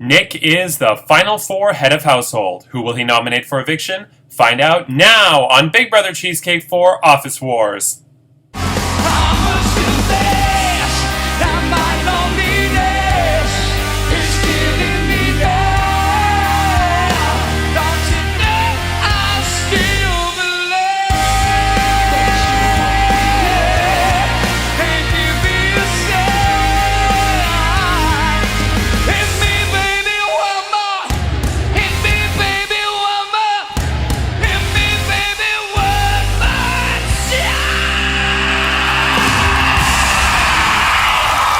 Nick is the final four head of household. Who will he nominate for eviction? Find out now on Big Brother Cheesecake 4 Office Wars.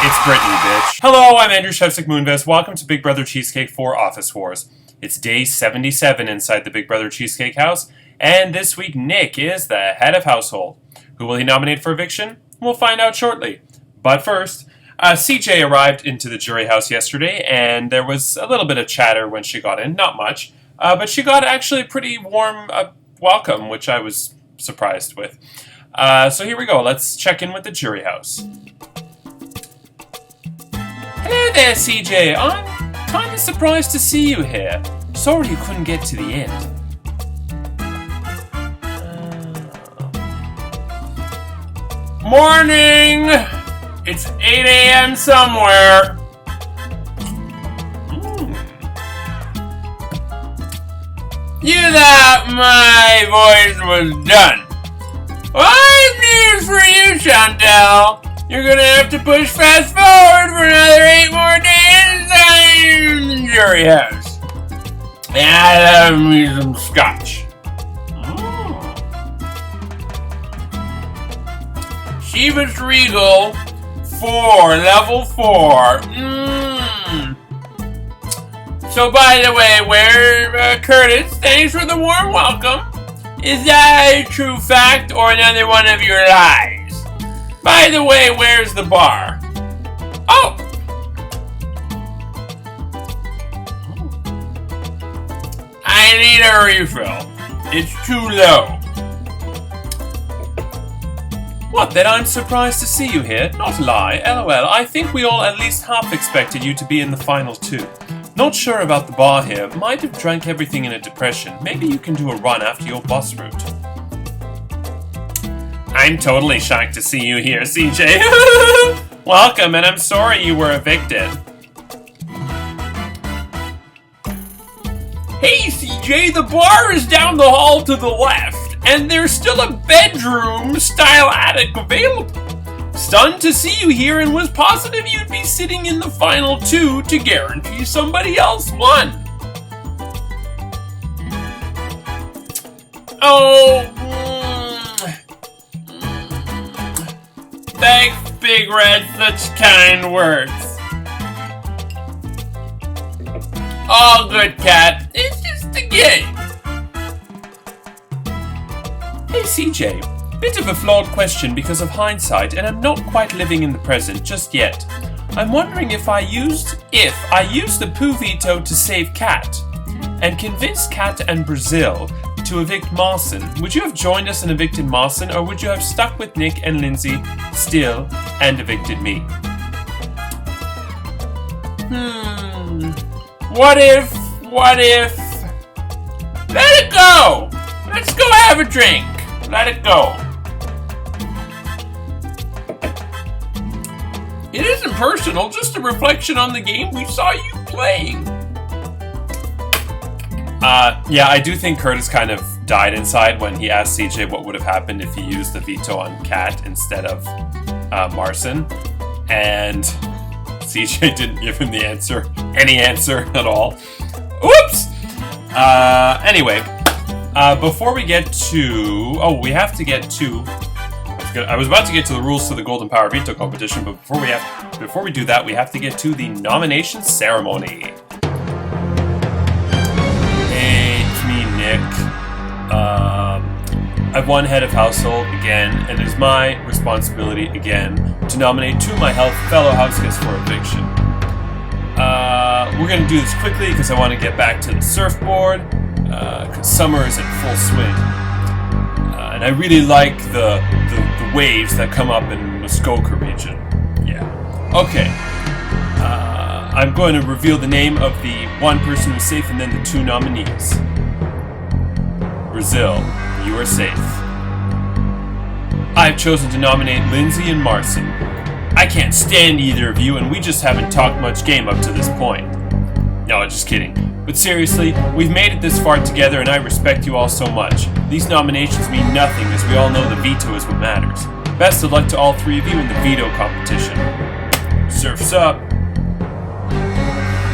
It's Brittany, bitch. Hello, I'm Andrew Shevsik Moonves. Welcome to Big Brother Cheesecake 4 Office Wars. It's day 77 inside the Big Brother Cheesecake house, and this week Nick is the head of household. Who will he nominate for eviction? We'll find out shortly. But first, CJ arrived into the jury house yesterday, and there was a little bit of chatter when she got in. Not much, but she got actually a pretty warm welcome, which I was surprised with. So here we go. Let's check in with the jury house. Hello there, CJ. I'm kind of surprised to see you here. Sorry you couldn't get to the end. Morning! It's 8 a.m. somewhere. You thought my voice was done. Well, I have news for you, Chantel. You're gonna have to push fast forward for another 8 more days in the jury house. And I love me some scotch. Chivas Regal 4, level 4. So by the way, where Curtis, thanks for the warm welcome. Is that a true fact or another one of your lies? By the way, where's the bar? Oh! I need a refill. It's too low. What, then I'm surprised to see you here? Not a lie. LOL, I think we all at least half expected you to be in the final 2. Not sure about the bar here. Might have drank everything in a depression. Maybe you can do a run after your bus route. I'm totally shocked to see you here, CJ. Welcome, and I'm sorry you were evicted. Hey, CJ, the bar is down the hall to the left, and there's still a bedroom-style attic available. Stunned to see you here and was positive you'd be sitting in the final 2 to guarantee somebody else won. Oh... Thanks, Big Red, such kind words. All good, cat. It's just a game. Hey, CJ. Bit of a flawed question because of hindsight, and I'm not quite living in the present just yet. I'm wondering if I used the poo veto to save Kat, and convinced Kat and Brazil to evict Marcin, would you have joined us and evicted Marcin, or would you have stuck with Nick and Lindsay still and evicted me? What if... Let it go! Let's go have a drink. Let it go. It isn't personal, just a reflection on the game we saw you playing. Yeah, I do think Curtis kind of died inside when he asked CJ what would have happened if he used the veto on Kat instead of Marcin. And CJ didn't give him any answer at all. Oops! Anyway, before we get to... Oh, we have to get to... I was about to get to the rules to the Golden Power Veto competition, but before we do that, we have to get to the nomination ceremony. Nick. I've won head of household again, and it is my responsibility again to nominate 2 of my fellow house guests for eviction. We're going to do this quickly because I want to get back to the surfboard, because summer is in full swing. And I really like the waves that come up in the Muskoka region. Yeah. Okay. I'm going to reveal the name of the one person who's safe and then the two nominees. Brazil, you are safe. I've chosen to nominate Lindsay and Marcin. I can't stand either of you, and we just haven't talked much game up to this point. No, just kidding. But seriously, we've made it this far together, and I respect you all so much. These nominations mean nothing, as we all know the veto is what matters. Best of luck to all three of you in the veto competition. Surf's up.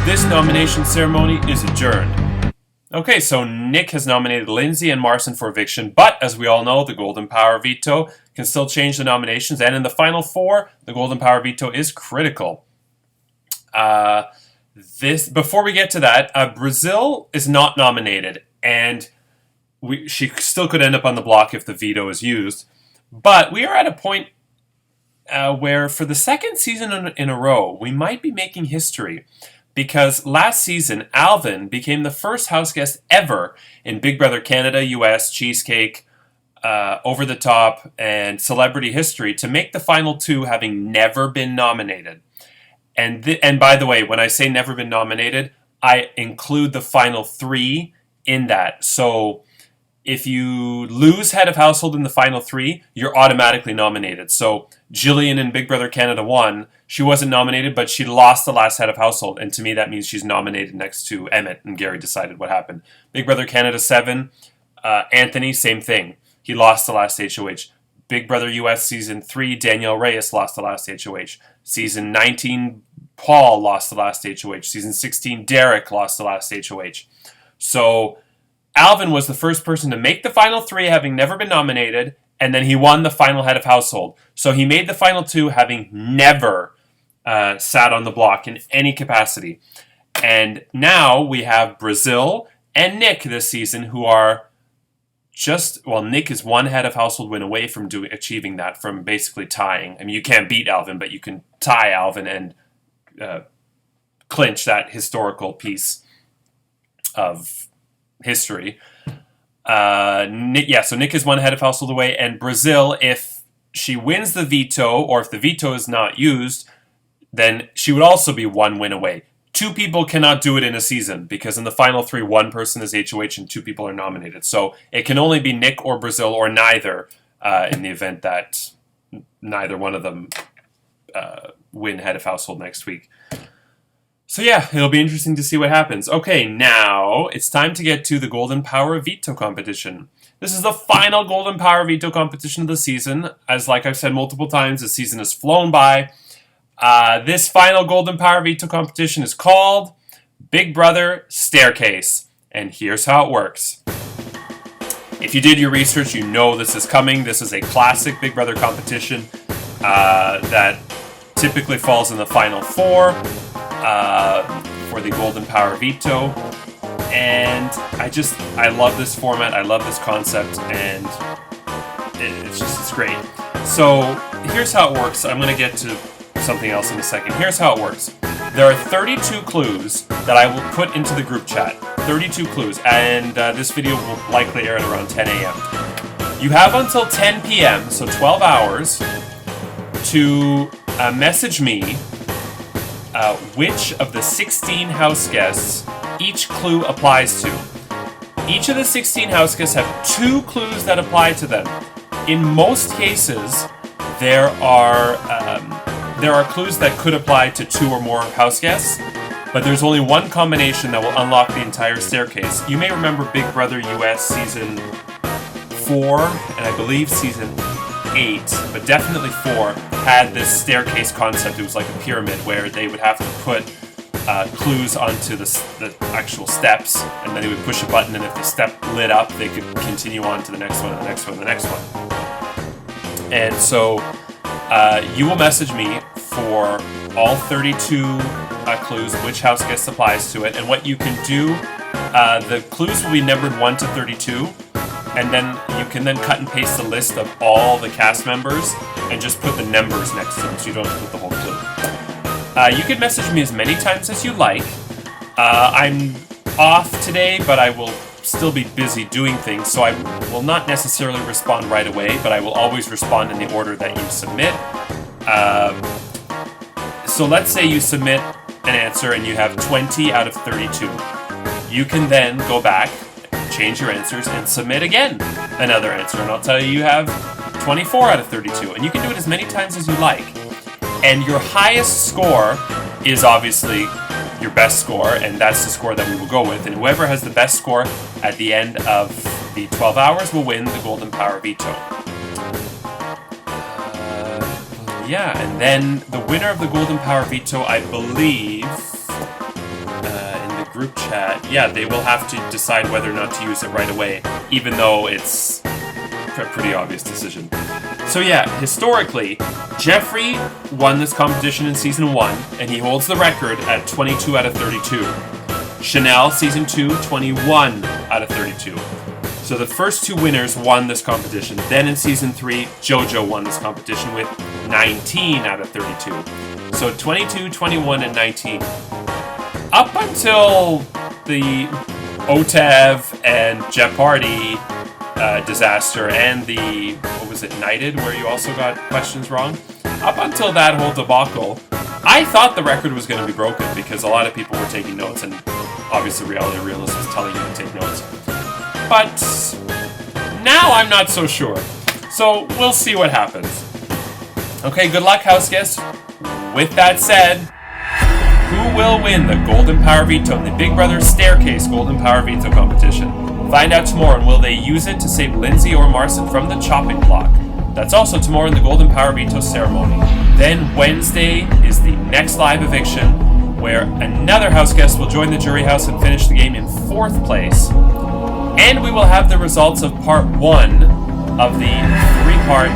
This nomination ceremony is adjourned. Okay, so Nick has nominated Lindsay and Marcin for eviction, but as we all know, the Golden Power veto can still change the nominations, and in the final four, the Golden Power veto is critical. Before we get to that, Brazil is not nominated, and she still could end up on the block if the veto is used, but we are at a point where for the second season in a row, we might be making history. Because last season, Alvin became the first house guest ever in Big Brother Canada, US, Cheesecake, Over the Top, and Celebrity history to make the final two having never been nominated. And by the way, when I say never been nominated, I include the final three in that. So if you lose head of household in the final three, you're automatically nominated. So Jillian in Big Brother Canada won. She wasn't nominated, but she lost the last head of household. And to me, that means she's nominated next to Emmett, and Gary decided what happened. Big Brother Canada 7, Anthony, same thing. He lost the last HOH. Big Brother US Season 3, Danielle Reyes lost the last HOH. Season 19, Paul lost the last HOH. Season 16, Derek lost the last HOH. So Alvin was the first person to make the final three, having never been nominated, and then he won the final head of household. So he made the final two, having never sat on the block in any capacity. And now we have Brazil and Nick this season, who are Nick is one head of household win away from achieving that, from basically tying. I mean, you can't beat Alvin, but you can tie Alvin and clinch that historical piece of history. So Nick is one head of household away, and Brazil, if she wins the veto, or if the veto is not used, then she would also be one win away. Two people cannot do it in a season, because in the final three, one person is HOH and two people are nominated. So it can only be Nick or Brazil or neither, in the event that neither one of them win head of household next week. So yeah, it'll be interesting to see what happens. Okay, now it's time to get to the Golden Power Veto competition. This is the final Golden Power Veto competition of the season. As like I've said multiple times, the season has flown by. This final Golden Power Veto competition is called Big Brother Staircase. And here's how it works. If you did your research, you know this is coming. This is a classic Big Brother competition that typically falls in the final four for the Golden Power Veto. And I love this format. I love this concept, and it's great. So here's how it works. I'm going to get to something else in a second. Here's how it works. There are 32 clues that I will put into the group chat. 32 clues, and this video will likely air at around 10 a.m. You have until 10 p.m., so 12 hours, to message me which of the 16 house guests each clue applies to. Each of the 16 house guests have 2 clues that apply to them. In most cases, there are clues that could apply to 2 or more house guests, but there's only one combination that will unlock the entire staircase. You may remember Big Brother US Season 4, and I believe Season 8, but definitely 4, had this staircase concept. It was like a pyramid where they would have to put clues onto the actual steps, and then they would push a button, and if the step lit up, they could continue on to the next one, and the next one, and the next one. And so you will message me for all 32 clues, which house guest applies to it, and what you can do, the clues will be numbered 1 to 32, and then you can then cut and paste the list of all the cast members and just put the numbers next to them, so you don't have to put the whole clue. You can message me as many times as you like. I'm off today, but I will still be busy doing things, so I will not necessarily respond right away, but I will always respond in the order that you submit. So let's say you submit an answer and you have 20 out of 32. You can then go back, change your answers, and submit again another answer. And I'll tell you, you have 24 out of 32. And you can do it as many times as you like. And your highest score is obviously your best score, and that's the score that we will go with. And whoever has the best score at the end of the 12 hours will win the Golden Power Veto. And then the winner of the Golden Power Veto, I believe, in the group chat, they will have to decide whether or not to use it right away, even though it's a pretty obvious decision. So historically, Jeffrey won this competition in Season 1, and he holds the record at 22 out of 32. Chanel, Season 2, 21 out of 32. So the first two winners won this competition. Then in Season 3, JoJo won this competition with 19 out of 32. So 22, 21, and 19. Up until the OTEV and Jeopardy disaster and the, Knighted, where you also got questions wrong. Up until that whole debacle, I thought the record was going to be broken because a lot of people were taking notes, and obviously Reality Realist was telling you to take notes. But now I'm not so sure. So we'll see what happens. Okay, good luck, house guests. With that said, who will win the Golden Power Veto in the Big Brother Staircase Golden Power Veto competition? Find out tomorrow, and will they use it to save Lindsay or Marcin from the chopping block? That's also tomorrow in the Golden Power Veto ceremony. Then Wednesday is the next live eviction, where another house guest will join the jury house and finish the game in 4th place. And we will have the results of part 1 of the 3-part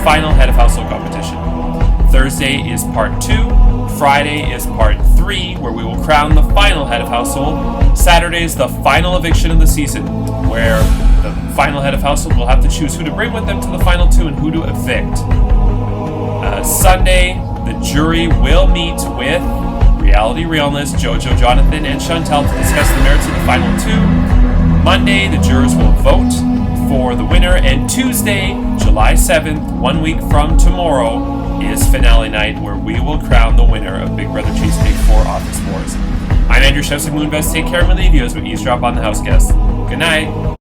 final head of household competition. Thursday is part 2. Friday is part 3, where we will crown the final head of household. Saturday is the final eviction of the season, where the final head of household will have to choose who to bring with them to the final 2 and who to evict. Sunday, the jury will meet with Reality Realness, JoJo, Jonathan, and Chantel to discuss the merits of the final 2. Monday, the jurors will vote for the winner, and Tuesday, July 7th, 1 week from tomorrow, is finale night, where we will crown the winner of Big Brother Cheesecake 4 Office Wars. I'm Andrew Chefsick Moonves. Take care and we leave you as we eavesdrop on the house guests. Good night.